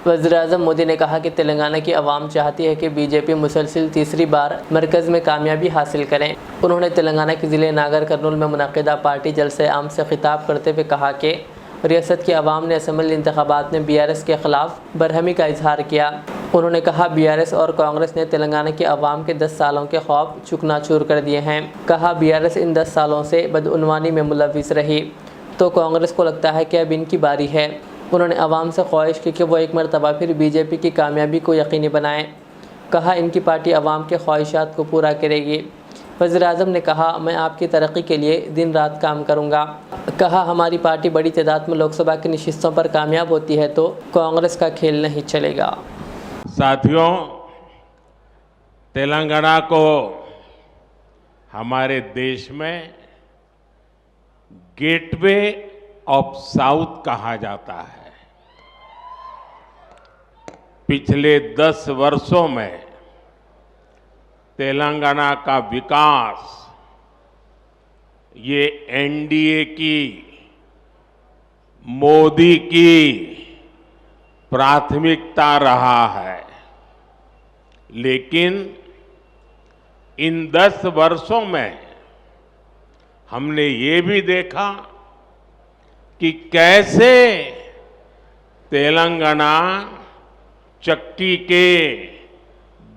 वज़ीर-ए-आज़म मोदी ने कहा कि तेलंगाना की आवाम चाहती है कि बीजेपी मुसलसल तीसरी बार मरकज़ में कामयाबी हासिल करें। उन्होंने तेलंगाना के ज़िले नागर कर्नूल में मुनक़िदा पार्टी जलसे आम से खिताब करते हुए कहा कि रियासत की आवाम ने असम्बली इंतखाबात में BRS के ख़िलाफ़ बरहमी का इजहार किया। उन्होंने कहा BRS और कांग्रेस ने तेलंगाना की आवाम के 10 सालों के खौफ चुकनाचूर कर दिए हैं। कहा BRS इन 10 सालों से बदउनवानी में मुलव्विस रही तो कांग्रेस को लगता है कि अब इनकी बारी है। उन्होंने आवाम से ख्वाहिश की कि वो एक मरतबा फिर बीजेपी की कामयाबी को यकीनी बनाएं। कहा इनकी पार्टी आवाम के ख्वाहिशात को पूरा करेगी। वज़ीर-ए-आज़म ने कहा मैं आपकी तरक्की के लिए दिन रात काम करूंगा। कहा हमारी पार्टी बड़ी तादाद में लोकसभा की नशिस्तों पर कामयाब होती है तो कांग्रेस का खेल नहीं चलेगा। साथियों, तेलंगाना को हमारे देश में गेटवे ऑफ साउथ कहा जाता है। पिछले 10 वर्षों में तेलंगाना का विकास ये NDA की, मोदी की प्राथमिकता रहा है। लेकिन इन 10 वर्षों में हमने ये भी देखा कि कैसे तेलंगाना चक्की के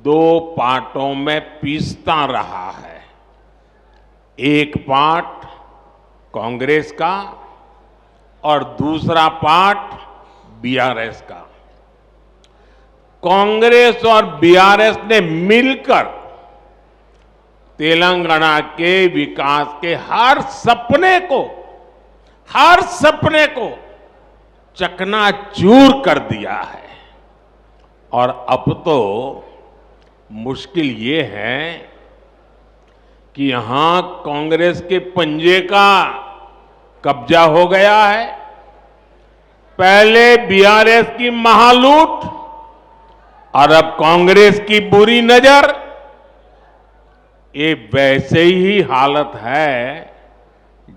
2 पार्टों में पीसता रहा है। एक पार्ट कांग्रेस का और दूसरा पार्ट BRS का। कांग्रेस और BRS ने मिलकर तेलंगाना के विकास के हर सपने को चकनाचूर कर दिया है। और अब तो मुश्किल ये है कि यहां कांग्रेस के पंजे का कब्जा हो गया है। पहले BRS की महालूट और अब कांग्रेस की बुरी नजर। ये वैसे ही हालत है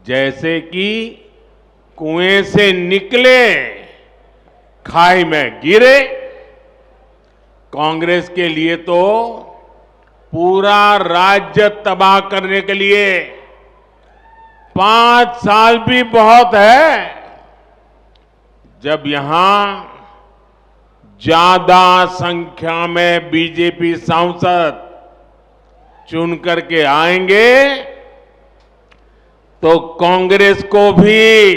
जैसे कि कुएं से निकले खाई में गिरे। कांग्रेस के लिए तो पूरा राज्य तबाह करने के लिए 5 साल भी बहुत है। जब यहां ज्यादा संख्या में बीजेपी सांसद चुन करके आएंगे तो कांग्रेस को भी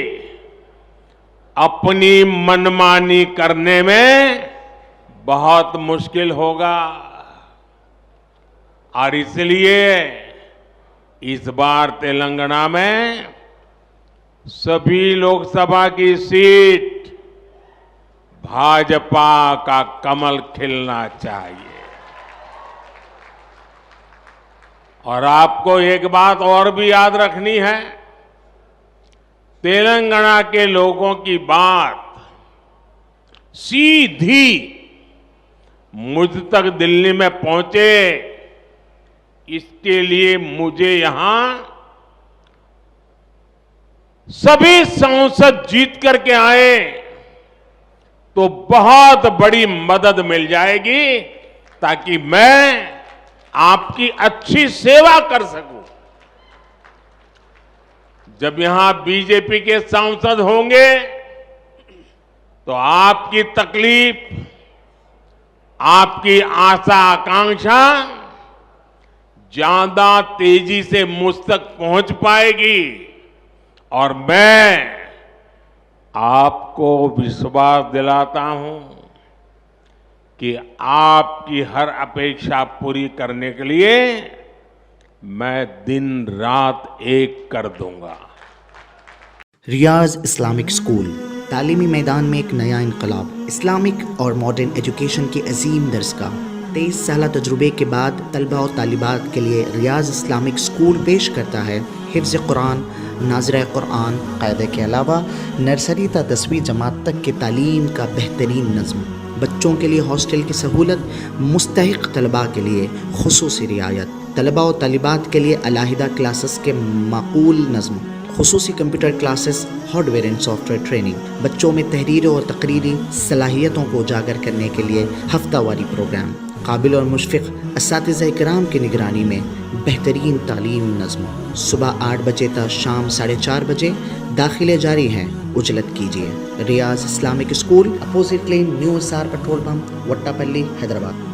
अपनी मनमानी करने में बहुत मुश्किल होगा। और इसलिए इस बार तेलंगाना में सभी लोकसभा की सीट भाजपा का कमल खिलना चाहिए। और आपको एक बात और भी याद रखनी है, तेलंगाना के लोगों की बात सीधी मुझ तक दिल्ली में पहुंचे, इसके लिए मुझे यहां सभी सांसद जीत करके आए तो बहुत बड़ी मदद मिल जाएगी ताकि मैं आपकी अच्छी सेवा कर सकूं। जब यहां बीजेपी के सांसद होंगे तो आपकी तकलीफ, आपकी आशा आकांक्षा ज्यादा तेजी से मुझ तक पहुंच पाएगी। और मैं आपको विश्वास दिलाता हूं कि आपकी हर अपेक्षा पूरी करने के लिए मैं दिन रात एक कर दूंगा। रियाज इस्लामिक स्कूल तालीमी मैदान में एक नया इनकलाब। इस्लामिक और मॉडर्न एजुकेशन की अजीम दरसगाह। 23 साल तजुर्बे के बाद तलबा और तालिबात के लिए रियाज इस्लामिक स्कूल पेश करता है हिफ्ज़ कुरान, नाज़िरा कुरान, क़ायदे के अलावा नर्सरी ता 10वीं जमात तक की तालीम का बेहतरीन नज़्म। बच्चों के लिए हॉस्टल की सहूलत, मुस्तहिक़ तलबा के लिए खुसूसी रियायत, तलबा और तालिबात के लिए अलहदा क्लासेस के माकूल नज़्म, खुसूसी computer classes, hardware and software training, बच्चों में तहरीरी और तकरीरी सलाहियतों को उजागर करने के लिए हफ्तावारी प्रोग्राम, काबिल और मुशफ़िक़ असातिज़ा इकराम की निगरानी में बेहतरीन तालीम नज़्म। सुबह 8 बजे तक शाम 4:30 बजे दाखिले जारी हैं, उजलत कीजिए। Riyaz Islamic school, opposite lane, new SR petrol pump, Wattapalli, Hyderabad.